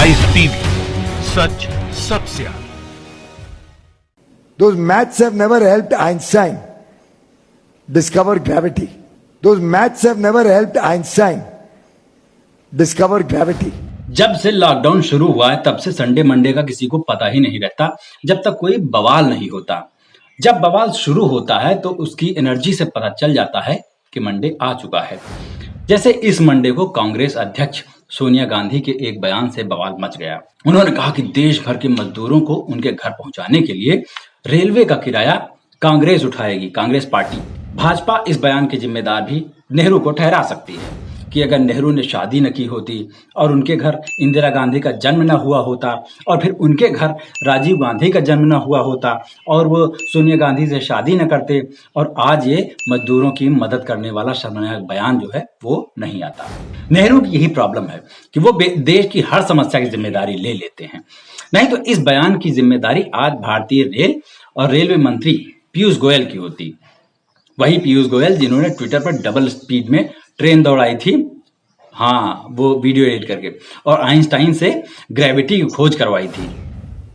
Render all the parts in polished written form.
Ice TV, सच सबसे आगे। Those maths have never helped Einstein discover gravity. Those maths have never helped Einstein discover gravity. जब से lockdown शुरू हुआ है तब से संडे मंडे का किसी को पता ही नहीं रहता जब तक कोई बवाल नहीं होता। जब बवाल शुरू होता है तो उसकी एनर्जी से पता चल जाता है कि मंडे आ चुका है। जैसे इस मंडे को कांग्रेस अध्यक्ष सोनिया गांधी के एक बयान से बवाल मच गया। उन्होंने कहा कि देश भर के मजदूरों को उनके घर पहुंचाने के लिए रेलवे का किराया कांग्रेस उठाएगी, कांग्रेस पार्टी। भाजपा इस बयान के जिम्मेदार भी नेहरू को ठहरा सकती है कि अगर नेहरू ने शादी न की होती और उनके घर इंदिरा गांधी का जन्म न हुआ होता और फिर उनके घर राजीव गांधी का जन्म न हुआ होता और वो सोनिया गांधी से शादी न करते और आज ये मजदूरों की मदद करने वाला शर्मनाक बयान जो है वो नहीं आता। नेहरू की यही प्रॉब्लम है कि वो देश की हर समस्या की जिम्मेदारी ले लेते हैं। नहीं तो इस बयान की जिम्मेदारी आज भारतीय रेल और रेलवे मंत्री पीयूष गोयल की होती। वही पीयूष गोयल जिन्होंने ट्विटर पर डबल स्पीड में ट्रेन दौड़ाई थी, हाँ वो वीडियो एडिट करके, और आइंस्टाइन से ग्रेविटी की खोज करवाई थी।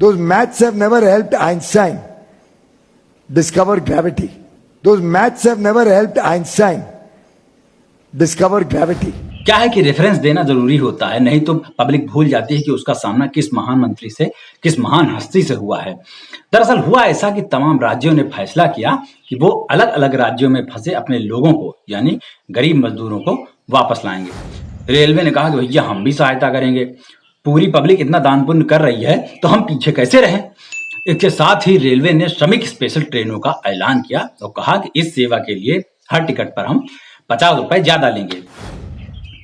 Those maths have never helped Einstein discover gravity. Those maths have never helped Einstein discover gravity. क्या है कि रेफरेंस देना जरूरी होता है, नहीं तो पब्लिक भूल जाती है कि उसका सामना किस महान मंत्री से, किस महान हस्ती से हुआ है। दरअसल हुआ ऐसा कि तमाम राज्यों ने फैसला किया कि वो अलग अलग राज्यों में फंसे अपने लोगों को यानी गरीब मजदूरों को वापस लाएंगे। रेलवे ने कहा कि भैया हम भी सहायता करेंगे, पूरी पब्लिक इतना दान पुण्य कर रही है तो हम पीछे कैसे रहें। इसके साथ ही रेलवे ने श्रमिक स्पेशल ट्रेनों का ऐलान किया और कहा कि इस सेवा के लिए हर टिकट पर हम 50 रुपए ज्यादा लेंगे,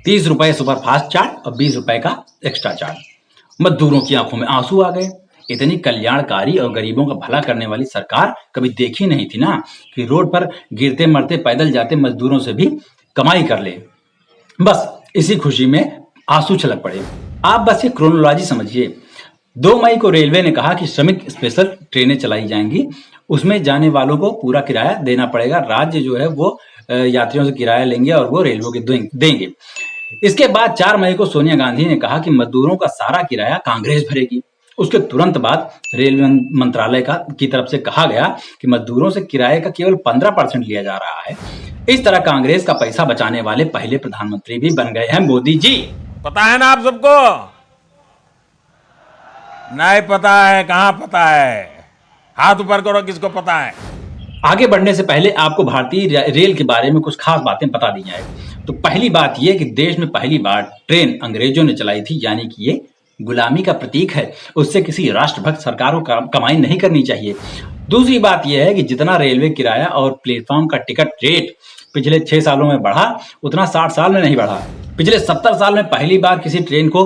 30 रुपए सुपरफास्ट चार्ज और 20 रुपए का एक्स्ट्रा चार्ज। मजदूरों की आंखों में आंसू आ गए। इतनी कल्याणकारी और गरीबों का भला करने वाली सरकार कभी देखी नहीं थी ना कि रोड पर गिरते मरते पैदल जाते मजदूरों से भी कमाई कर ले। बस इसी खुशी में आंसू छलक पड़े। आप बस ये क्रोनोलॉजी समझिए। 2 मई को रेलवे ने कहा कि श्रमिक स्पेशल ट्रेनें चलाई जाएंगी, उसमें जाने वालों को पूरा किराया देना पड़ेगा। राज्य जो है वो यात्रियों से किराया लेंगे और वो रेलवे के देंगे। इसके बाद 4 मई को सोनिया गांधी ने कहा कि मजदूरों का सारा किराया कांग्रेस भरेगी। उसके तुरंत बाद रेलवे मंत्रालय की तरफ से कहा गया कि मजदूरों से किराए का केवल 15% लिया जा रहा है। इस तरह कांग्रेस का पैसा बचाने वाले पहले प्रधानमंत्री भी बन गए हैं मोदी जी। पता है ना आप सबको? नहीं पता है? कहां पता है? हाथ ऊपर करो किसको पता है। आगे बढ़ने से पहले आपको भारतीय रेल के बारे में कुछ खास बातें बता दी जाए। तो पहली बात यह कि देश में पहली बार ट्रेन अंग्रेजों ने चलाई थी, यानी कि ये गुलामी का प्रतीक है। उससे किसी राष्ट्रभक्त सरकार को कमाई नहीं करनी चाहिए। दूसरी बात यह है कि जितना रेलवे किराया और प्लेटफॉर्म का टिकट रेट पिछले 6 सालों में बढ़ा उतना 60 साल में नहीं बढ़ा। पिछले 70 साल में पहली बार किसी ट्रेन को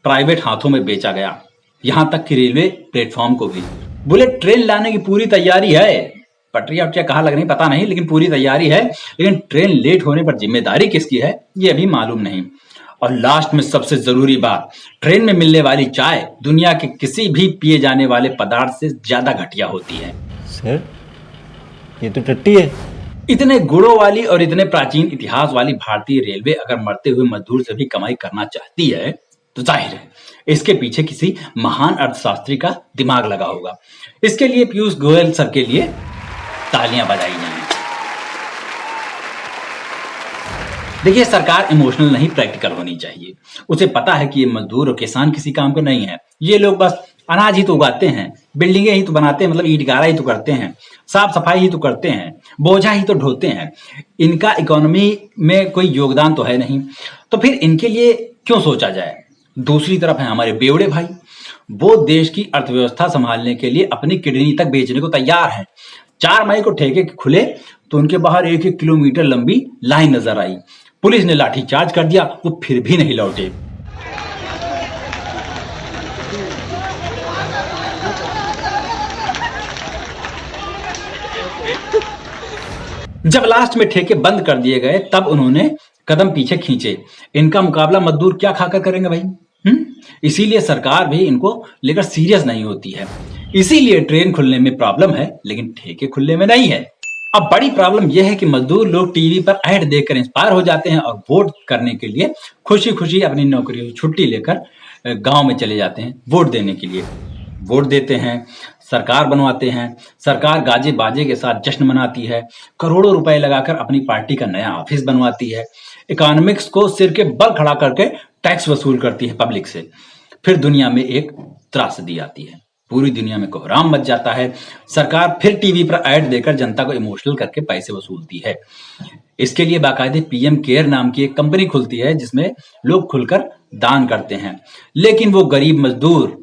प्राइवेट हाथों में बेचा गया, यहां तक कि रेलवे प्लेटफॉर्म को भी। बुलेट ट्रेन लाने की पूरी तैयारी है, पटरिया वटरिया कहाँ लग रही पता नहीं, लेकिन पूरी तैयारी है। लेकिन ट्रेन लेट होने पर जिम्मेदारी किसकी है ये अभी मालूम नहीं। और लास्ट में सबसे जरूरी बात, ट्रेन में मिलने वाली चाय दुनिया के किसी भी पिए जाने वाले पदार्थ से ज्यादा घटिया होती है। सर ये तो टट्टी है। इतने गुणों वाली और इतने प्राचीन इतिहास वाली भारतीय रेलवे अगर मरते हुए मजदूर से भी कमाई करना चाहती है तो जाहिर है इसके पीछे किसी महान अर्थशास्त्री का दिमाग लगा होगा। इसके लिए पीयूष गोयल सर के लिए तालियां बजाई जाएं। देखिए, सरकार इमोशनल नहीं प्रैक्टिकल होनी चाहिए। उसे पता है कि ये मजदूर और किसान किसी काम के नहीं है। ये लोग बस अनाज ही तो उगाते हैं, बिल्डिंगें ही तो बनाते हैं, मतलब ईंट गारा ही तो करते हैं, साफ सफाई ही तो करते हैं, बोझा ही तो ढोते हैं। इनका इकोनॉमी में कोई योगदान तो है नहीं, तो फिर इनके लिए क्यों सोचा जाए। दूसरी तरफ है हमारे बेवड़े भाई, वो देश की अर्थव्यवस्था संभालने के लिए अपनी किडनी तक बेचने को तैयार है। 4 मई को ठेके खुले तो उनके बाहर 1-1 किलोमीटर लंबी लाइन नजर आई। पुलिस ने लाठीचार्ज कर दिया, वो फिर भी नहीं लौटे। जब लास्ट में ठेके बंद कर दिए गए तब उन्होंने कदम पीछे खींचे। इनका मुकाबला मजदूर क्या खाकर करेंगे भाई। इसीलिए सरकार भी इनको लेकर सीरियस नहीं होती है। इसीलिए ट्रेन खुलने में प्रॉब्लम है लेकिन ठेके खुलने में नहीं है। अब बड़ी प्रॉब्लम यह है कि मजदूर लोग टीवी पर ऐड देखकर इंस्पायर हो जाते हैं और वोट करने के लिए खुशी खुशी अपनी नौकरी से छुट्टी लेकर गांव में चले जाते हैं वोट देने के लिए, वोट देते हैं, सरकार बनवाते हैं, सरकार गाजे बाजे के साथ जश्न मनाती है, करोड़ों रुपए लगाकर अपनी पार्टी का नया ऑफिस बनवाती है, इकोनॉमिक्स को सिर के बल खड़ा करके टैक्स वसूल करती है पब्लिक से। फिर दुनिया में एक त्रासदी आती है, पूरी दुनिया में कोहराम मच जाता है, सरकार फिर टीवी पर ऐड देकर जनता को इमोशनल करके पैसे वसूलती है। इसके लिए बाकायदे पीएम केयर नाम की एक कंपनी खुलती है जिसमें लोग खुलकर दान करते हैं, लेकिन वो गरीब मजदूर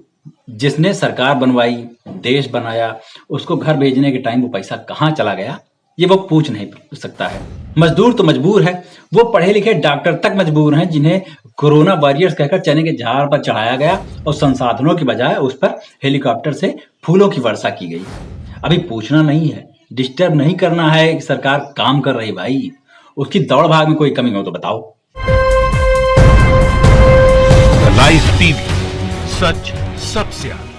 जिसने सरकार बनवाई, देश बनाया, उसको घर भेजने के टाइम वो पैसा कहाँ चला गया ये वो पूछ नहीं सकता है। मजदूर तो मजबूर है, वो पढ़े लिखे डॉक्टर तक मजबूर हैं जिन्हें कोरोना वॉरियर्स कहकर चने के झाड़ पर चढ़ाया गया और संसाधनों की बजाय उस पर हेलीकॉप्टर से फूलों की वर्षा की गई। अभी पूछना नहीं है, डिस्टर्ब नहीं करना है कि सरकार काम कर रही भाई, उसकी दौड़ भाग में कोई कमी हो तो बताओ। लाइव टीवी, सच सबसे आगे।